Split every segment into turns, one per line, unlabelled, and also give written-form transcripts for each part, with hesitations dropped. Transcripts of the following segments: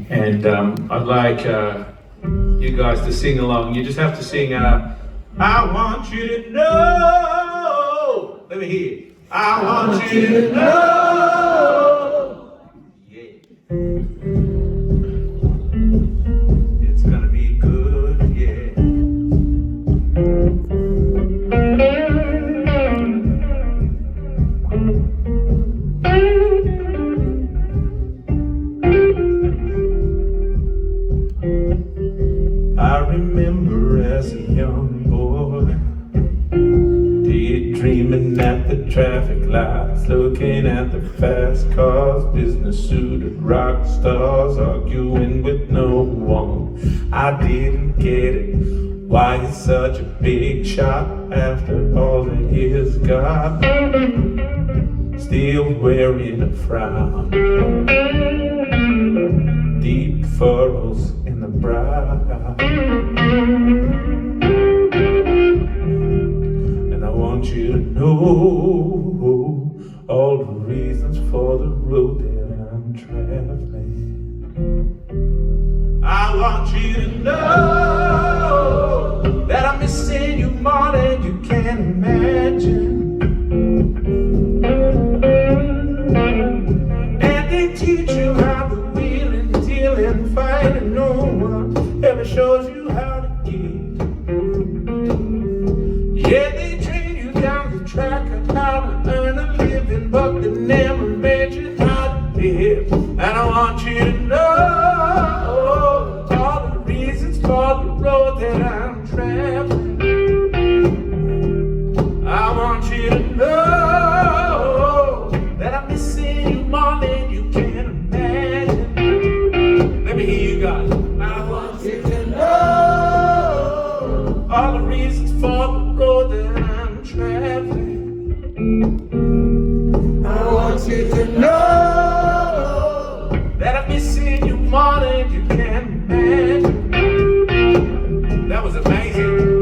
And I'd like you guys to sing along. You just have to sing, I want you to know. Let me hear it. I want you to know. Yeah. It's gonna be good, yeah. I remember as a young boy, daydreaming at the traffic lights, looking at the fast cars, business suited rock stars, arguing with no one. I didn't get it. Why you're such a big shot after all the years got, still wearing a frown, deep furrows in the brow. And I want you to know all the reasons for the road that I'm traveling. I want you to know that I'm missing you more than you can imagine. And they teach you how to wheel and deal and fight, and no one ever shows you how to give. Yeah, they train you down the track of how to earn a living, but they never made you how to live. And I want you to know all the reasons for the road that I'm traveling. I want you to know that I'm missing you more than you can imagine. Let me hear you guys. I want you to know all the reasons for the road that I'm traveling. I want you to know that I'm missing you more than you can imagine. That was amazing.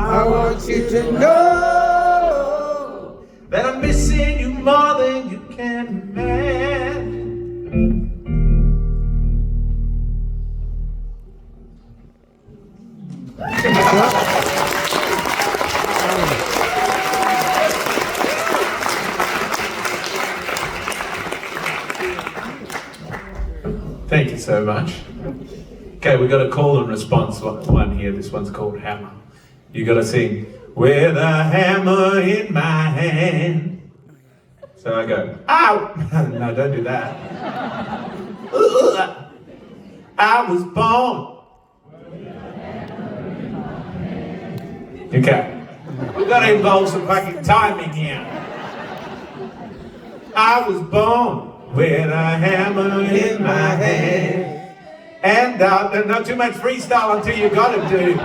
I want you to know that I'm missing you more than you can imagine. Thank you so much. Okay, we've got a call and response one here. This one's called Hammer. You got to sing, with a hammer in my hand. So I go, ow! No, don't do that. I was born. Okay, we've got to involve some fucking timing here. I was born with a hammer in my hand. And not too much freestyle until you got it, dude.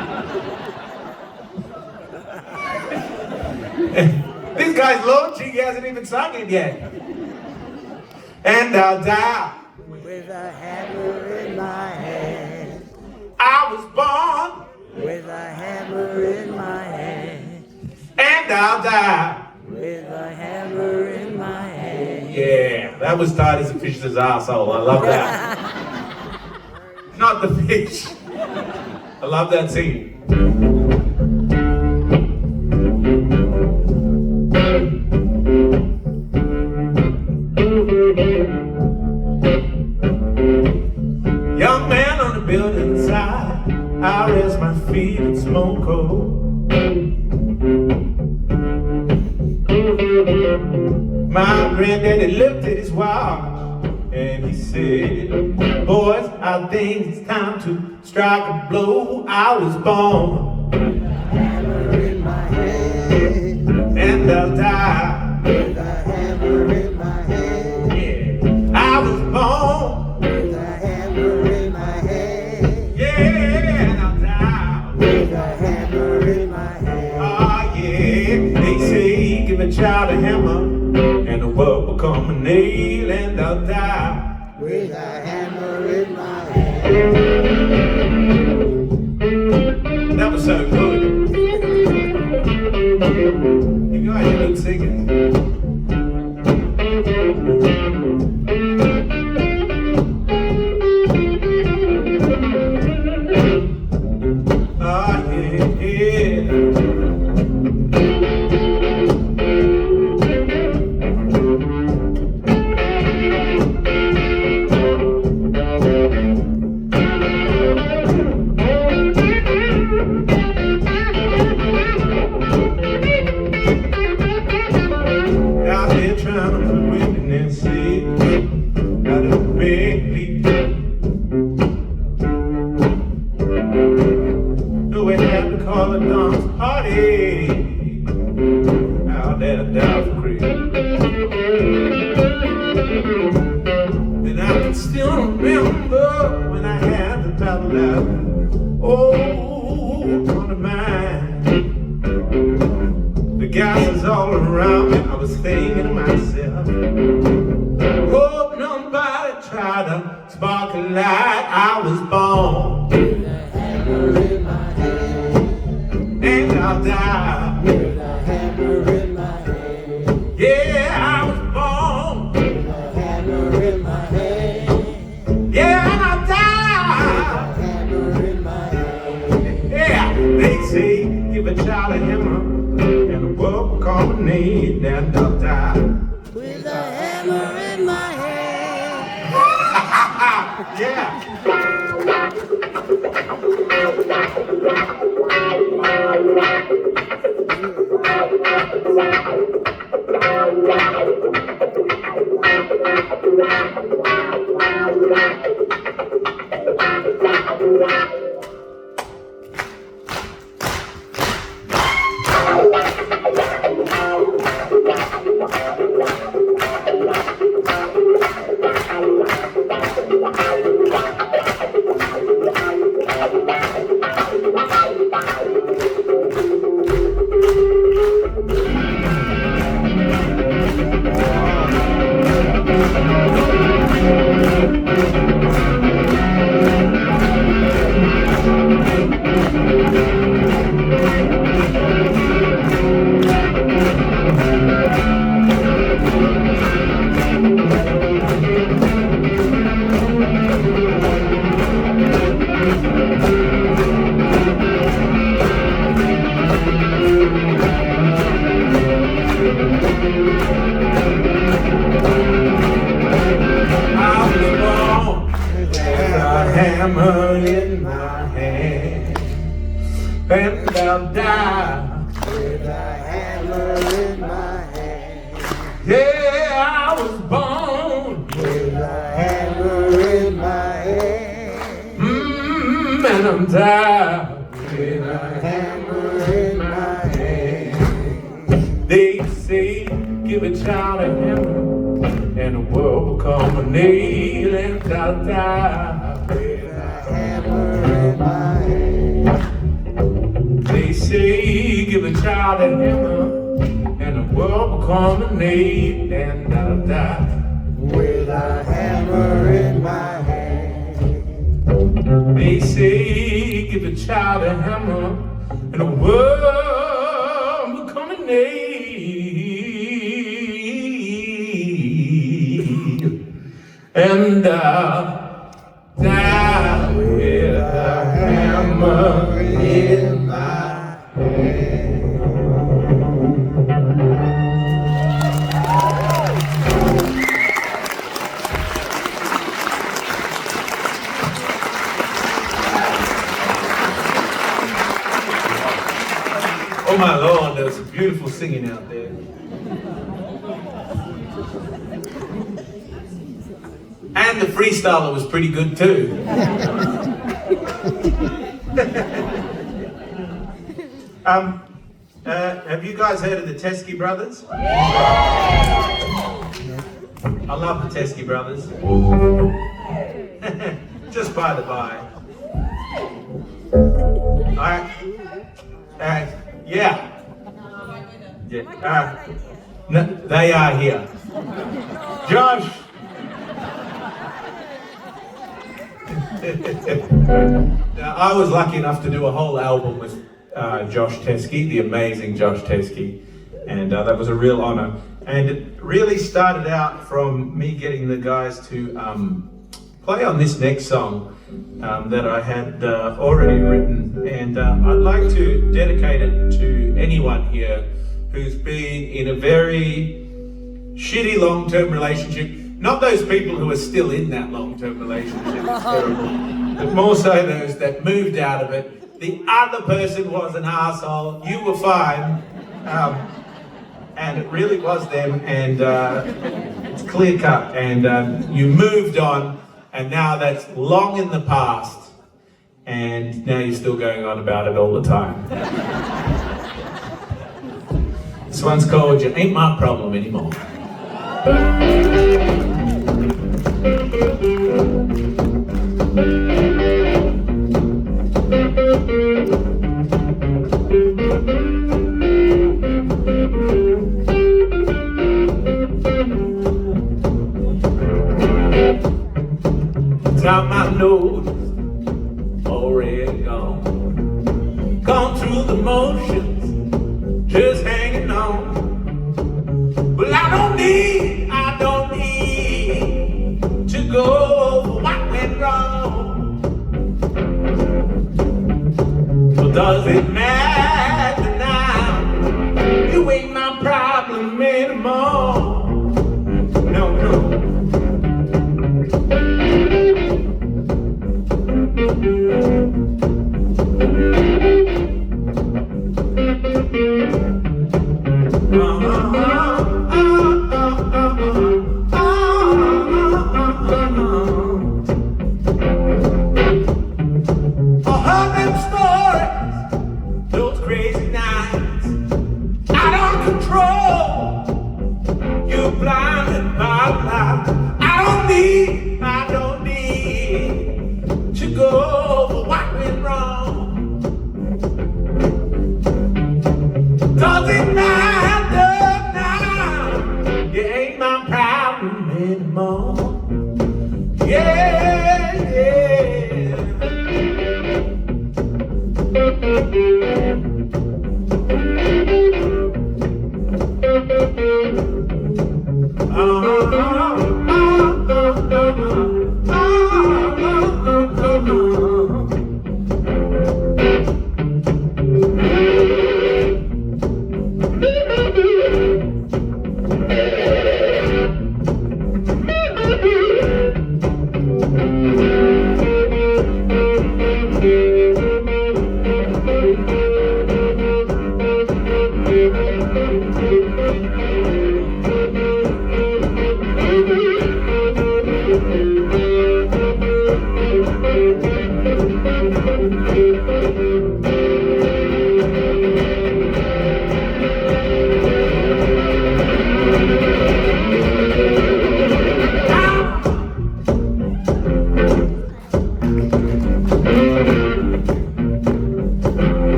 This guy's launching, he hasn't even sung it yet. And I'll die
with a hammer in my hand.
I was born
with a hammer in my hand.
And I'll die
with a hammer in my hand.
Yeah, that was tight as a fish's arsehole. I love that. Not the fish. I love that singing. Young man on the building side, I rest my feet and smoke cold. My granddaddy looked at his watch and he said, boys, I think it's time to strike a blow. I was born
with a hammer in my hand.
And I'll die
with a hammer in my hand.
Yeah, I was born
with a hammer in my hand.
Yeah, and I'll die
with
become a nail and I'll die
with a hammer in my hand.
That was so good. You go ahead and sing it. Ah, yeah, yeah. Out there trying to win and see out of the big league. No way have to call a dance party out there down the creek. And I can still remember when I had the battle out. Oh, on the mind. The gas is all around me. I was thinking to myself, hope nobody tried to spark a light. I was born
With a hammer in my hand.
and I'll die.
With a hammer in my hand.
Yeah, I was born.
With a hammer in my hand.
Yeah, and I'll
A
die.
hammer in my hand.
Yeah, they say give a child a hammer and the world will call a name and I'll die.
With a hammer in my hand.
Yeah. Hammer in my hand, and I'll die
With a hammer in my hand.
Yeah, I was born,
With a hammer in my hand.
and I'm die with a
Hammer in my hand.
They say, give a child a hammer, and the world will come a nail, and I'll die.
With a hammer in my hand.
They say, give a child a hammer, and the world will come a nail, and I'll die.
With a hammer in my hand.
They say, give a child a hammer, and the world will come a nail, and I'll die with a hammer in my hand. Oh my Lord, there's some beautiful singing out there. And the freestyler was pretty good too. Have you guys heard of the Teskey Brothers? I love the Teskey Brothers. Just by the by. Yeah. Yeah. No, they are here. Josh. Now, I was lucky enough to do a whole album with Josh Teskey, the amazing Josh Teskey, and that was a real honour. And it really started out from me getting the guys to play on this next song that I had already written, and I'd like to dedicate it to anyone here who's been in a very shitty long-term relationship. Not those people who are still in that long-term relationship, it's terrible, but more so those that moved out of it. The other person was an arsehole, you were fine, and it really was them, and it's clear cut, and you moved on, and now that's long in the past, and now you're still going on about it all the time. This one's called You Ain't My Problem Anymore. Time I know already gone through the motions, just hanging on. Well, I don't need to go over what went wrong. Well, does it matter now? You ain't my problem anymore. No, no. I don't need to go over what went wrong. Does it matter now? You ain't my problem anymore. Yeah, yeah.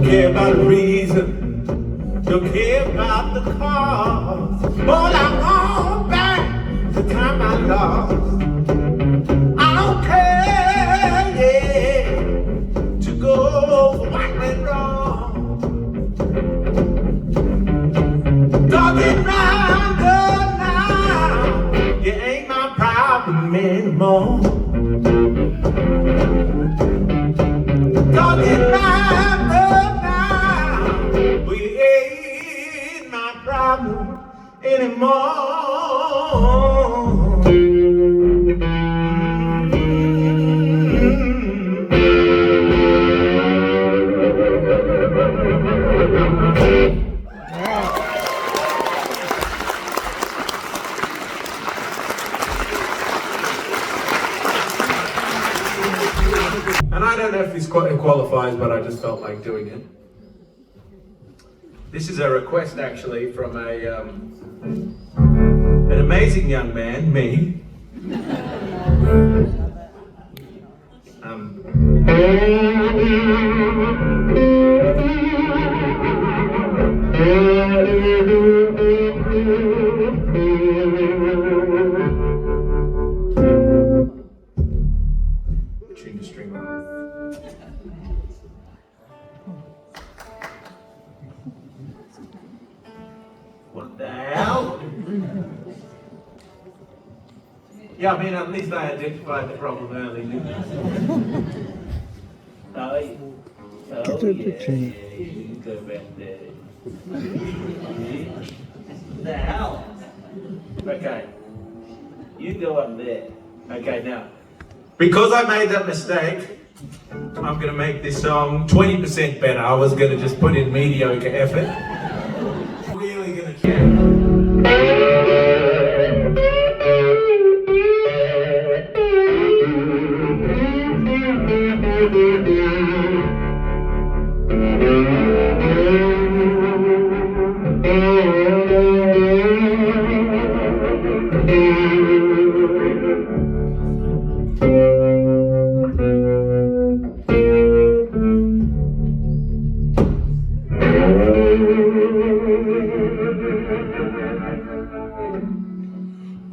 Care about the reason, don't care about the cause. All I want back the time I lost. I don't care, yeah, to go over what went wrong. Doesn't matter now, you ain't my problem anymore. Doesn't matter. We ain't my problem anymore. And I don't know if this qualifies, but I just felt like doing it. This is a request actually from an amazing young man, me. Yeah, I mean, at least I identified the problem early, didn't I? Oh, yeah, you go back there. The hell? Okay, you go up there. Okay, now, because I made that mistake, I'm gonna make this song 20% better. I was gonna just put in mediocre effort. Really gonna try.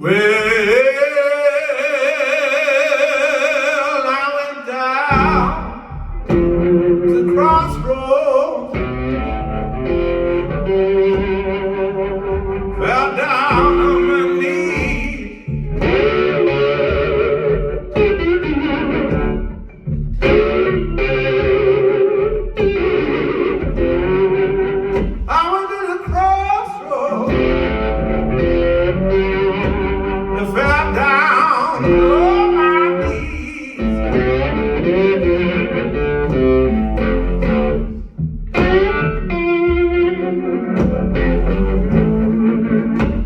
Well, I went down the crossroads, fell down on my knees. I went to the crossroads, I fell down on my knees.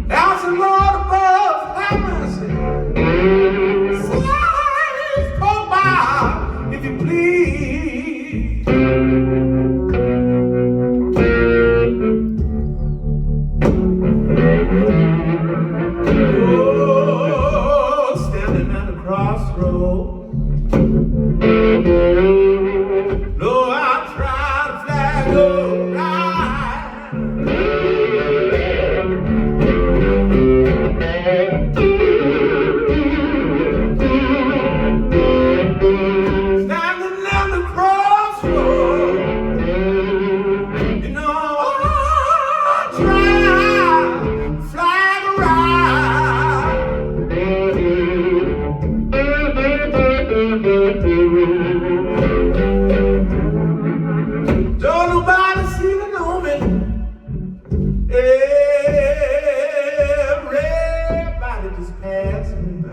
Ask the Lord above, have mercy. Silence, come by, if you please. Oh, standing at the crossroads. Lord, I tried to flag a ride. Standing at the crossroads, you know, I tried to flag a ride. Don't nobody seem to know me. Everybody just passing by.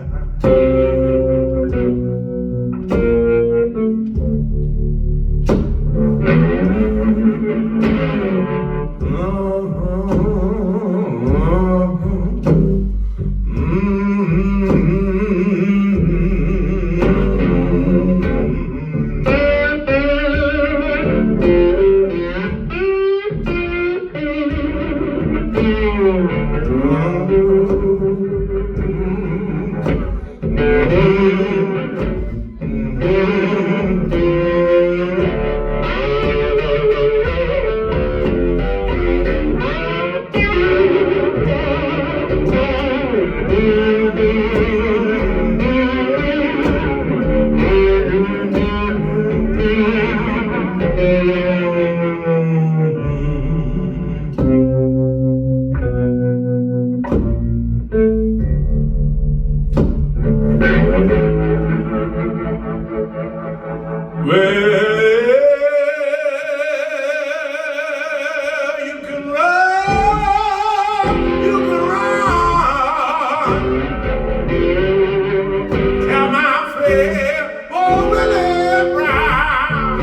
Well, you can run, you can run. Tell my friend, oh, Willie Brown.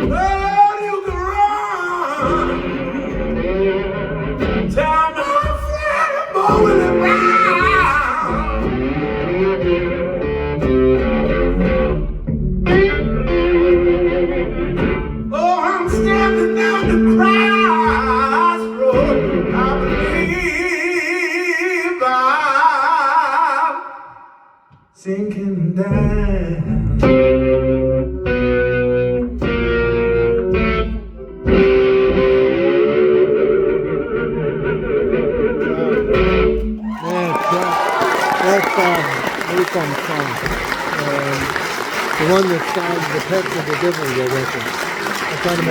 Well, you can run. Tell my friend, oh, Willie Brown. Oh, I'm standing down the crossroad. I believe I'm sinking down.
That's Newcomb's song. The one that signed the Pets of the Devil record. I
find him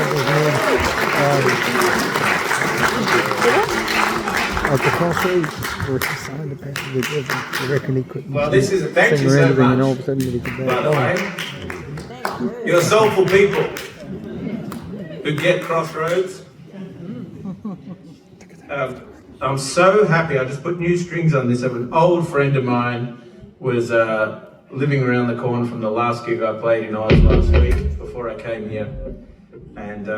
at the cafe where he signed the paper with him. I reckon he couldn't
Well, this is thank
sing
you
or
so
anything, and all
much.
of a sudden he could
By the way, you're soulful people who get Crossroads. I'm so happy. I just put new strings on this. An old friend of mine was living around the corner from the last gig I played in Oz last week before I came here. And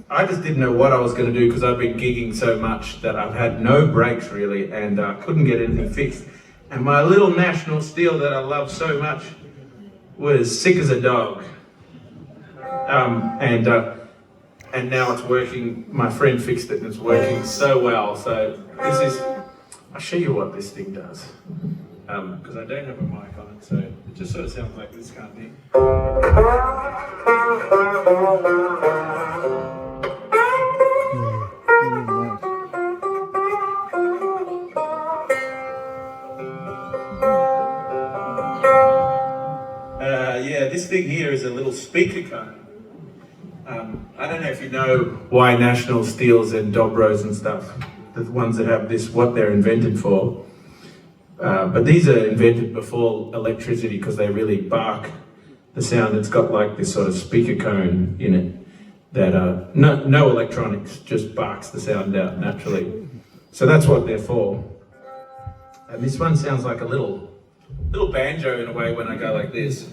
I just didn't know what I was going to do because I've been gigging so much that I've had no breaks really and couldn't get anything fixed. And my little National Steel that I love so much was sick as a dog. And now it's working. My friend fixed it and it's working so well. So this is, I'll show you what this thing does. Because I don't have a mic on it, so it just sort of sounds like this kind of thing. Yeah, this thing here is a little speaker cone. I don't know if you know why National Steels and Dobros and stuff, the ones that have this, what they're invented for. But these are invented before electricity because they really bark the sound. It's got like this sort of speaker cone in it that no electronics, just barks the sound out naturally. So that's what they're for. And this one sounds like a little banjo in a way when I go like this.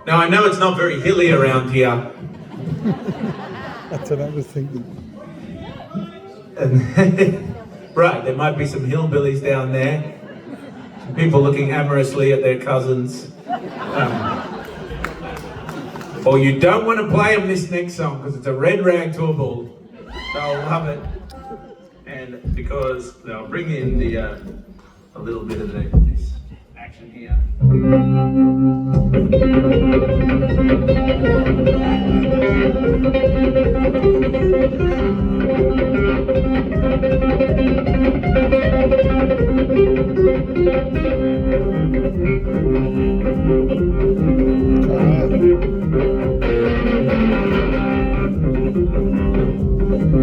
Now I know it's not very hilly around here.
That's what I was thinking.
And right, there might be some hillbillies down there. Some people looking amorously at their cousins. Or you don't want to play them this next song because it's a red rag to a bull. They'll love it. And because they'll bring in the a little bit of this action here.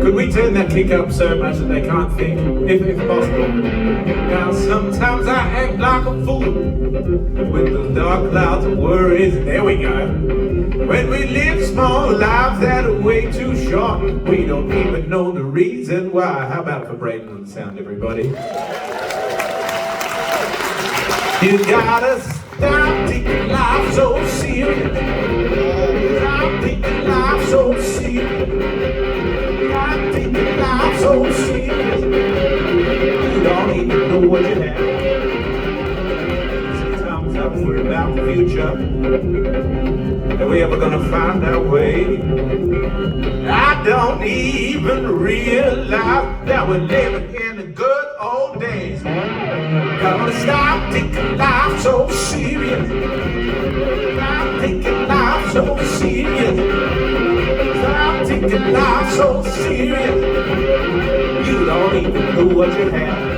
Could we turn that kick up so much that they can't think, if possible? Now sometimes I act like a fool with those dark clouds of worries. There we go. When we live small lives that are way too short, we don't even know the reason why. How about for Braden on the sound, everybody? You gotta stop taking life so serious. Stop taking life so serious. Stop taking life so serious. You don't even know what you have. Sometimes I worry about the future. Are we ever gonna find our way? I don't even realize that we're living in the good old days. Gotta stop taking life so serious. Stop taking life so serious. Stop taking life so serious. You don't even know what you have.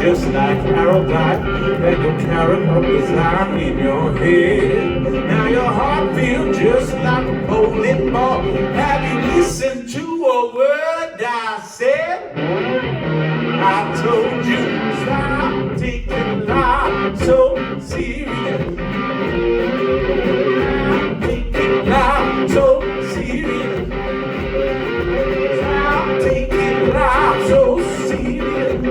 Just like arrow black, and your carrot of desire in your head. Now your heart feels just like a bowling ball. Have you listened to a word I said? I told you stop taking life serious. Stop taking life so serious.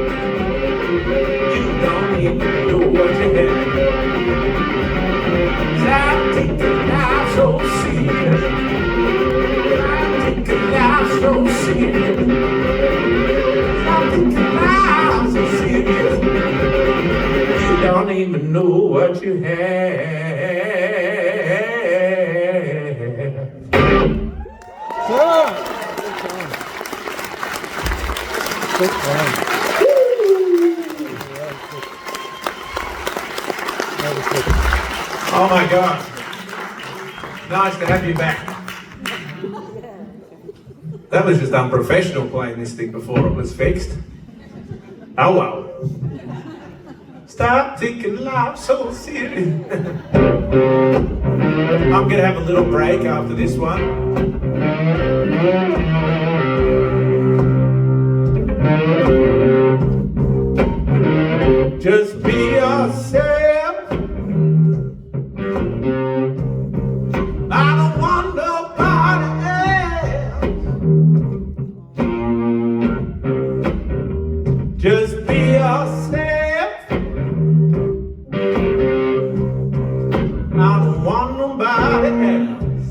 You don't even know what you have. Stop taking life so serious. Stop taking life so serious. Stop taking life so serious. You don't even know what you have.
Good one.
Oh my God. Nice to have you back. That was just unprofessional playing this thing before it was fixed. Oh well. Stop taking life so serious. I'm gonna have a little break after this one. Just be yourself. I don't want nobody else. Just be yourself. I don't want nobody else.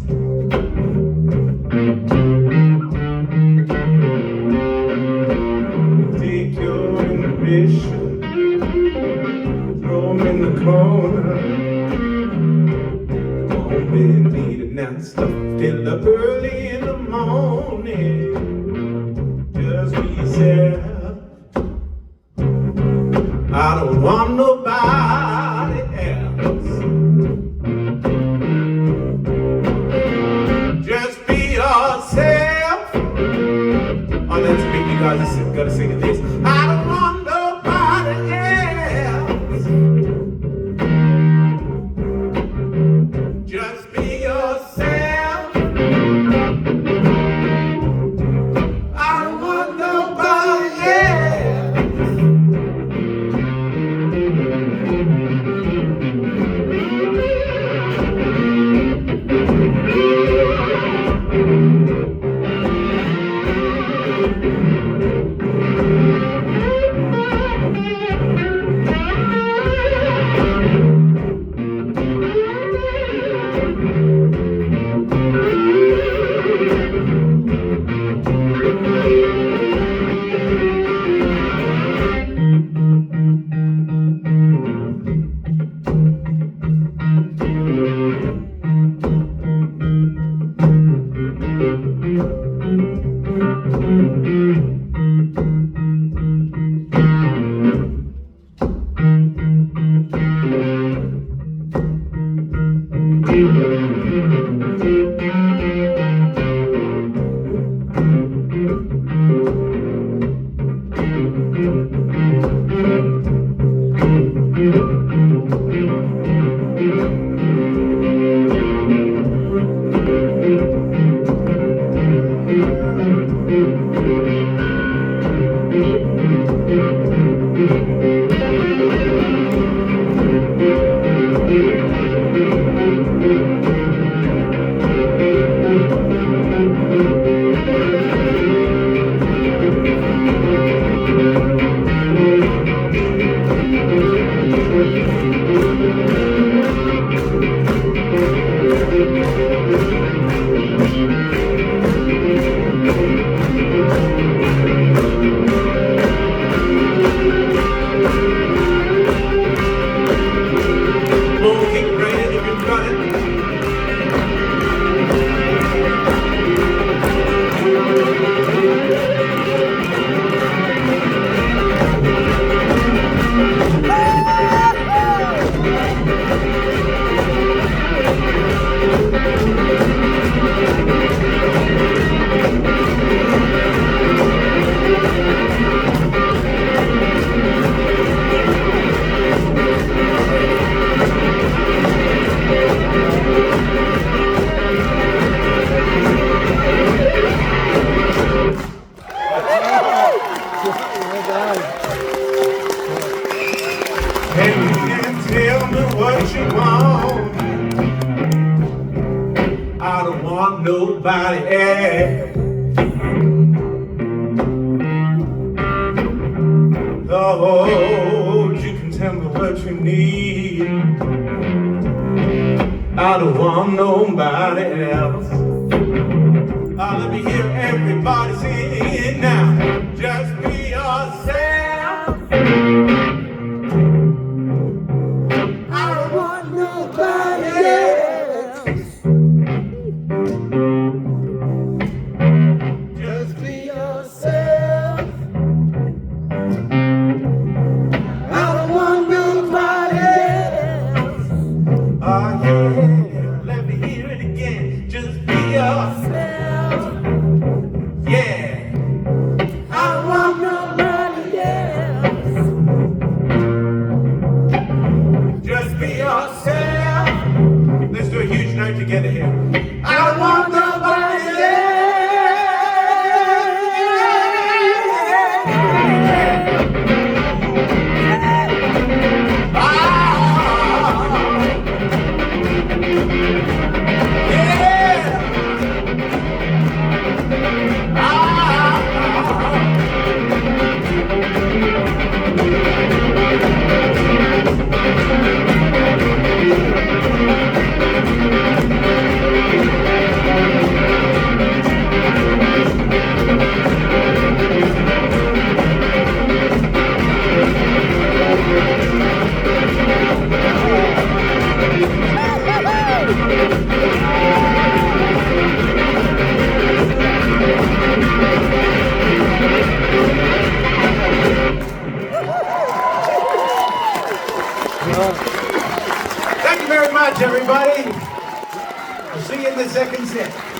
Take your ambition, throw 'em in the corner. Won't be needing that stuff till early in the morning. Just be yourself. I don't want nobody else. Just be yourself. Oh, that's big. You guys gotta sing this. I don't want nobody else. Just be yourself. I don't want nobody else. Yeah. Lord, you can tell me what you need. I don't want nobody else. Let me hear everybody sing now. Just be yourself.
I don't want nobody else.
Just be yourself.
I don't want nobody else.
Oh yeah, let me hear it again. Just be yourself. Yeah.
I don't want nobody else.
Just be yourself. Let's do a huge note together here. I don't want nobody else. Thank you very much, everybody. I'll see you in the second set.